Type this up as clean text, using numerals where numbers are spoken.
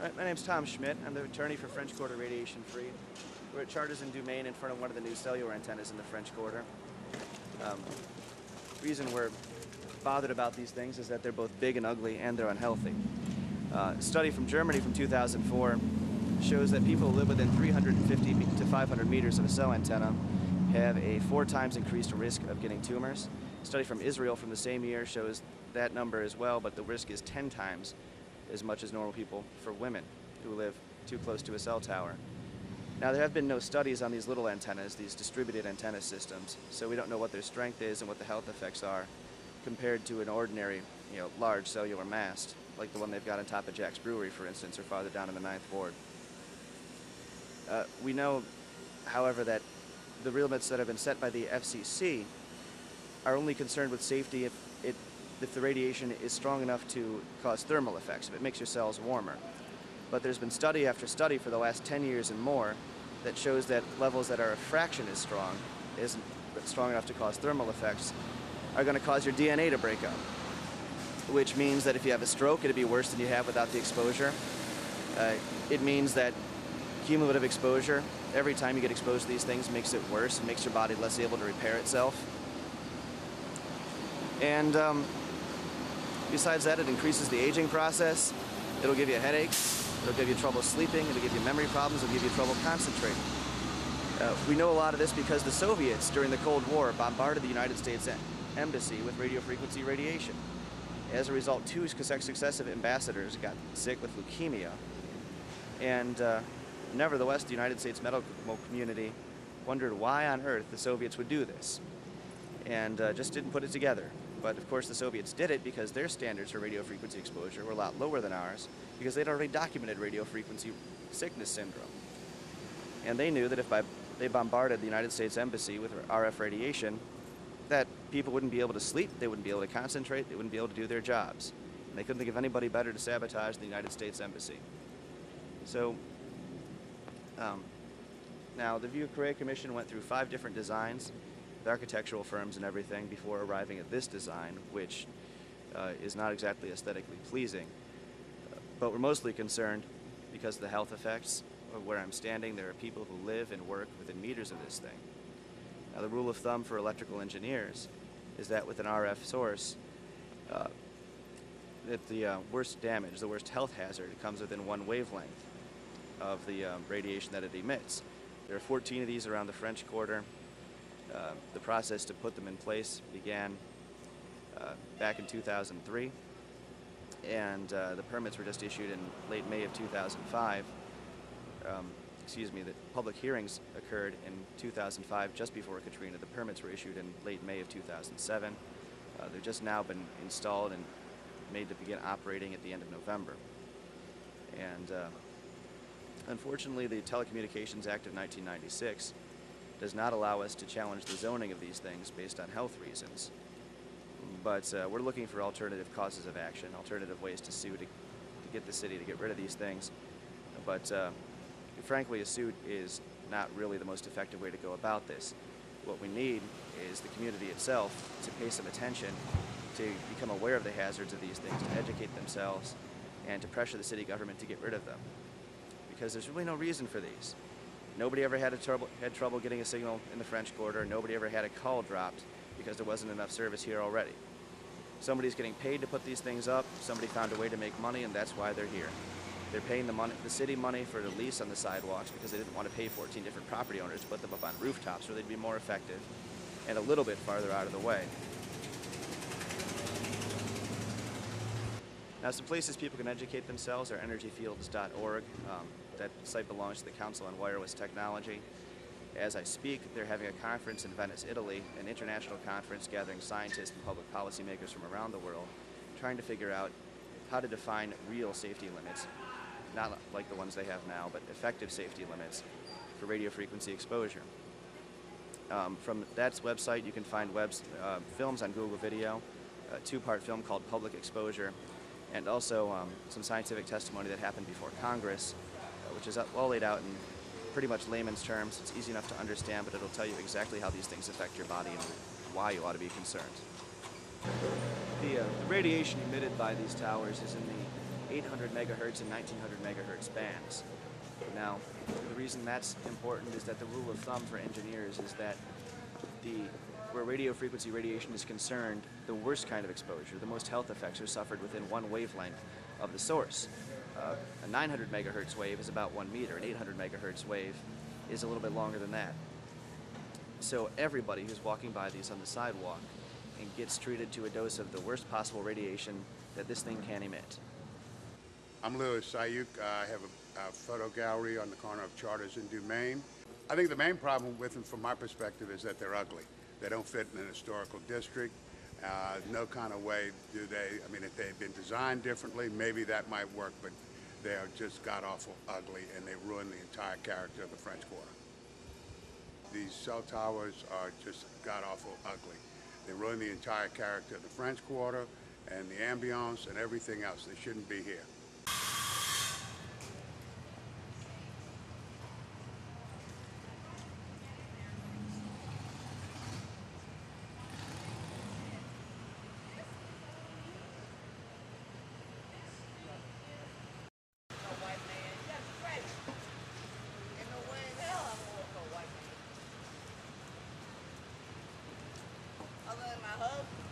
Right, my name's Tom Schmidt. I'm the attorney for French Quarter Radiation Free. We're at Chartres and Dumaine in front of one of the new cellular antennas in the French Quarter. The reason we're bothered about these things is that they're both big and ugly and they're unhealthy. A study from Germany from 2004 shows that people who live within 350 to 500 meters of a cell antenna have a 4 times increased risk of getting tumors. A study from Israel from the same year shows that number as well, but the risk is 10 times as much as normal people for women who live too close to a cell tower. Now, there have been no studies on these little antennas, these distributed antenna systems, so we don't know what their strength is and what the health effects are compared to an ordinary, large cellular mast, like the one they've got on top of Jack's Brewery, for instance, or farther down in the 9th Ward. We know, however, that the real limits that have been set by the FCC are only concerned with safety if the radiation is strong enough to cause thermal effects, if it makes your cells warmer. But there's been study after study for the last 10 years and more that shows that levels that are a fraction as strong, isn't strong enough to cause thermal effects, are going to cause your DNA to break up, which means that if you have a stroke, it'll be worse than you have without the exposure. It means that cumulative exposure, every time you get exposed to these things, makes it worse and makes your body less able to repair itself. And besides that, it increases the aging process. It'll give you headaches. It'll give you trouble sleeping. It'll give you memory problems. It'll give you trouble concentrating. We know a lot of this because the Soviets, during the Cold War, bombarded the United States Embassy with radio frequency radiation. As a result, 2 successive ambassadors got sick with leukemia. And nevertheless, the United States medical community wondered why on earth the Soviets would do this, and just didn't put it together. But of course the Soviets did it because their standards for radio frequency exposure were a lot lower than ours, because they'd already documented radio frequency sickness syndrome. And they knew that if they bombarded the United States Embassy with RF radiation, that people wouldn't be able to sleep, they wouldn't be able to concentrate, they wouldn't be able to do their jobs. And they couldn't think of anybody better to sabotage the United States Embassy. So, now the Vieux Carré Commission went through 5 different designs with architectural firms and everything before arriving at this design, which is not exactly aesthetically pleasing. But we're mostly concerned because of the health effects of where I'm standing. There are people who live and work within meters of this thing. Now, the rule of thumb for electrical engineers is that with an RF source, that the worst damage, the worst health hazard, comes within 1 wavelength of the radiation that it emits. There are 14 of these around the French Quarter. The process to put them in place began back in 2003, and the permits were just issued in late May of 2005. The public hearings occurred in 2005, just before Katrina. The permits were issued in late May of 2007. They've just now been installed and made to begin operating at the end of November. And unfortunately, the Telecommunications Act of 1996 does not allow us to challenge the zoning of these things based on health reasons. But we're looking for alternative causes of action, alternative ways to sue to get the city to get rid of these things. But frankly, a suit is not really the most effective way to go about this. What we need is the community itself to pay some attention, to become aware of the hazards of these things, to educate themselves, and to pressure the city government to get rid of them. Because there's really no reason for these. Nobody ever had trouble getting a signal in the French Quarter. Nobody ever had a call dropped because there wasn't enough service here already. Somebody's getting paid to put these things up. Somebody found a way to make money, and that's why they're here. They're paying the city money for the lease on the sidewalks because they didn't want to pay 14 different property owners to put them up on rooftops where they'd be more effective and a little bit farther out of the way. Now, some places people can educate themselves are energyfields.org. That site belongs to the Council on Wireless Technology. As I speak, they're having a conference in Venice, Italy, an international conference gathering scientists and public policymakers from around the world, trying to figure out how to define real safety limits, not like the ones they have now, but effective safety limits for radio frequency exposure. From that website, you can find films on Google Video, a 2-part film called Public Exposure, and also some scientific testimony that happened before Congress, which is all laid out in pretty much layman's terms. It's easy enough to understand, but it'll tell you exactly how these things affect your body and why you ought to be concerned. The radiation emitted by these towers is in the 800 megahertz and 1900 megahertz bands. Now, the reason that's important is that the rule of thumb for engineers is that where radio frequency radiation is concerned, the worst kind of exposure, the most health effects are suffered within one wavelength of the source. A 900 megahertz wave is about 1 meter. An 800 megahertz wave is a little bit longer than that. So everybody who's walking by these on the sidewalk and gets treated to a dose of the worst possible radiation that this thing can emit. I'm Louis Sayuk. I have a photo gallery on the corner of Charters and Dumaine. I think the main problem with them, from my perspective, is that they're ugly. They don't fit in an historical district. No kind of way do they, I mean, if they had been designed differently, maybe that might work, but they are just god-awful ugly, and they ruin the entire character of the French Quarter. These cell towers are just god-awful ugly. They ruin the entire character of the French Quarter and the ambiance and everything else. They shouldn't be here. Other than my husband.